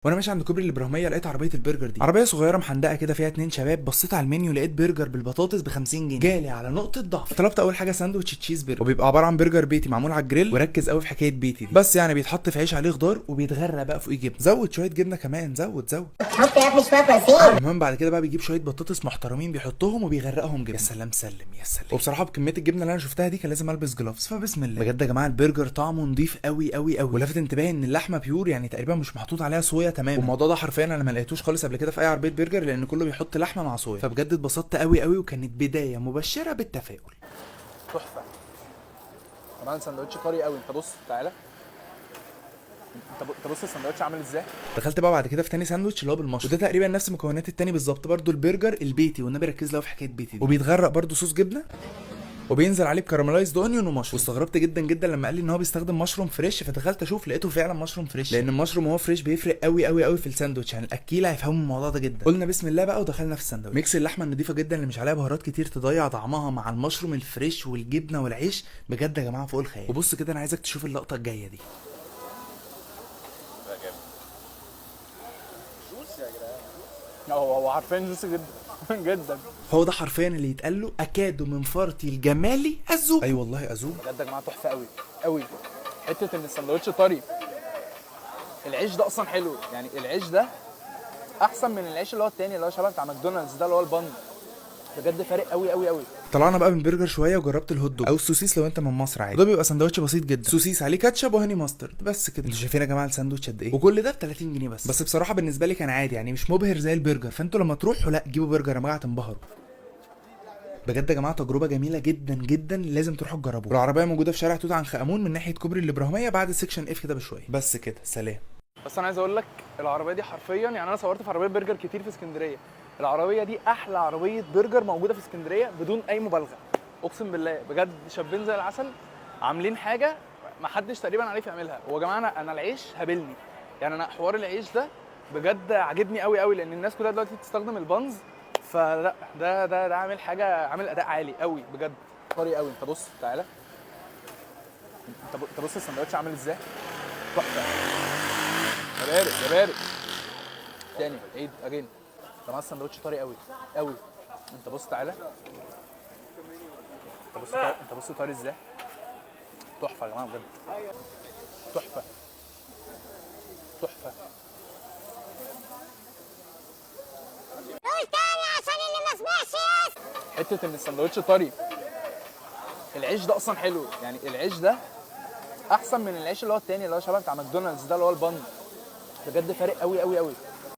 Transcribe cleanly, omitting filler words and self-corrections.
وانا ماشي عند كوبري الابراهيميه لقيت عربيه البرجر دي، عربيه صغيره محندقه كده فيها اتنين شباب. بصيت على المنيو لقيت برجر بالبطاطس ب 50 جنيه، جالي على نقطه ضعف. طلبت اول حاجه ساندوتش تشيز برجر، وبيبقى عباره عن برجر بيتي معمول على الجريل، وركز قوي في حكايه بيتي دي، بس يعني بيتحط في عيش عليه خضار وبيتغرق بقى فوقيه جبنه. زود شويه جبنه كمان، زود حط يا ابني شويه بروتين. المهم بعد كده بقى بيجيب شويه بطاطس محترمين بيحطهم وبيغرقهم جبنه. يا سلام سلم يا سلام. وبصراحه بكميه الجبنه اللي انا شفتها دي كان لازم البس جلافز، فبسم الله. بجد يا جماعه البرجر طعمه نضيف قوي قوي قوي، ولفت انتباهي ان اللحمه بيور، يعني تقريبا مش محطوط عليها صويا تماما. والموضوع ده حرفيا انا ما لقيتوش خالص قبل كده في اي عربيه برجر، لان كله بيحط لحمه مع صويا. فبجد اتبسطت قوي قوي، وكانت بدايه مبشره بالتفاؤل. تحفه. كمان سندوتش طري قوي. انت بص تعالى، انت بص السندوتش عامل ازاي. دخلت بقى بعد كده في تاني ساندوتش اللي هو بالمشروم، وده تقريبا نفس مكونات التاني بالظبط، برده البرجر البيتي، والنبي ركز لو في حكايه بيتي دي. وبيتغرق برده صوص جبنه، وبينزل عليه بكراميلايزد اونيون ومشروم. واستغربت جدا جدا لما قال لي ان هو بيستخدم مشروم فريش، فدخلت اشوف لقيته فعلا مشروم فريش، لان المشروم وهو فريش بيفرق قوي قوي قوي في الساندوتش، يعني الاكيله هيفهموا الموضوع ده جدا. قلنا بسم الله بقى ودخلنا في الساندوتش. ميكس اللحمه النضيفه جدا اللي مش عليها بهارات كتير تضيع طعمها، مع المشروم الفريش والجبنه والعيش، بجد يا جماعه فوق الخيال. وبص كده انا عايزك تشوف اللقطه الجايه دي. هو عارفين جوسي جدا جدا. هو ده حرفيا اللي يتقال له اكادوا من فرطي الجمالي اذوب. اي والله اذوب. بجد يا جماعه تحفه قوي قوي. حته ان السندوتش طري، العيش ده اصلا حلو، يعني العيش ده احسن من العيش اللي هو التاني اللي هو شبه بتاع ماكدونالدز ده اللي هو البن. بجد فارق قوي قوي قوي. طلعنا بقى من برجر شويه وجربت الهوت دوج او السوسيس لو انت من مصر عادي. ده بيبقى سندوتش بسيط جدا، سوسيس عليه كاتشب وهاني ماسترد بس كده. انتوا شايفين يا جماعه الساندوتش قد ايه؟ وكل ده ب 30 جنيه بس بصراحه بالنسبه لي كان عادي، يعني مش مبهر زي البرجر. فانتوا لما تروحوا لا جيبوا برجر يا جماعه هتنبهروا. بجد يا جماعه تجربه جميله جدا جدا، لازم تروحوا تجربوها. العربيه موجوده في شارع توت عنخ امون من ناحيه كوبري الابراهيميه بعد سيكشن اف كده بشويه. بس كده سلام. بس انا عايز اقول لك العربيه دي حرفيا، يعني انا صورت في عربيه برجر كتير في اسكندريه، العربيه دي احلى عربيه برجر موجوده في اسكندريه بدون اي مبالغه. اقسم بالله بجد شابين زي العسل، عاملين حاجه ما حدش تقريبا عارف يعملها. هو يا جماعه انا العيش هابلني، يعني انا حوار العيش ده بجد عاجبني قوي قوي، لان الناس كلها دلوقتي بتستخدم البانز، فلا ده عامل حاجه، عامل اداء عالي قوي بجد. طري قوي. انت بص تعالى، انت بص السندوتش عامل ازاي. تحفه. يا بارد يا بارد. تاني عيد اجين. طبعا السندوتش طري قوي قوي. انت بص تعالى، انت بص طري ازاي. تحفه يا جماعه بجد. تحفه تحفه. قول تاني عشان اللي ما سمعش. حته ان السندوتش طري، العيش ده اصلا حلو، يعني العيش ده احسن من العيش اللي هو التاني اللي هو شبه بتاع ماكدونالدز ده اللي هو البن. بجد فارق قوي قوي قوي.